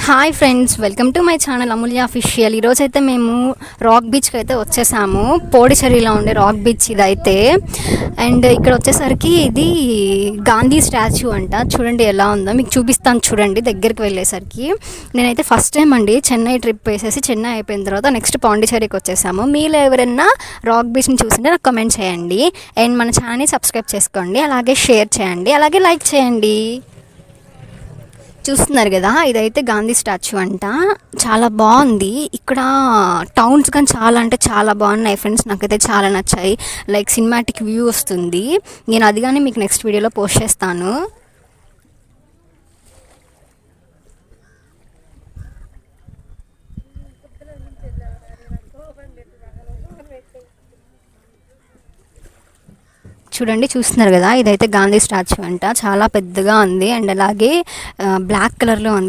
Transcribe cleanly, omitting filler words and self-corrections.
Hi friends, welcome to my channel Amulya official. ఈరోజైతే మేము rock బీచ్కి అయితే వచ్చేసాము. పోడిచెర్రీలో ఉండే రాక్ బీచ్ ఇదైతే. అండ్ ఇక్కడ వచ్చేసరికి ఇది గాంధీ స్టాచ్యూ అంట. చూడండి ఎలా ఉందో, మీకు చూపిస్తాను చూడండి దగ్గరికి వెళ్ళేసరికి. నేనైతే ఫస్ట్ టైం అండి చెన్నై ట్రిప్ వేసేసి చెన్నై అయిపోయిన తర్వాత నెక్స్ట్ పాండిచేరికి వచ్చేసాము. మీలో ఎవరైనా రాక్ బీచ్ని చూసింటే నాకు కమెంట్ చేయండి. అండ్ మన ఛానల్ని సబ్స్క్రైబ్ చేసుకోండి, అలాగే షేర్ చేయండి, అలాగే లైక్ చేయండి. చూస్తున్నారు కదా, ఇదైతే గాంధీ స్టాచ్యూ అంట. చాలా బాగుంది. ఇక్కడ టౌన్స్ కానీ చాలా అంటే చాలా బాగున్నాయి ఫ్రెండ్స్. నాకైతే చాలా నచ్చాయి. లైక్ సినిమాటిక్ వ్యూ వస్తుంది. నేను అది కానీ మీకు నెక్స్ట్ వీడియోలో పోస్ట్ చేస్తాను. చూడండి, చూస్తున్నారు కదా, ఇదైతే గాంధీ స్టాచ్యూ అంట. చాలా పెద్దగా ఉంది. అండ్ అలాగే బ్లాక్ కలర్లో ఉంది.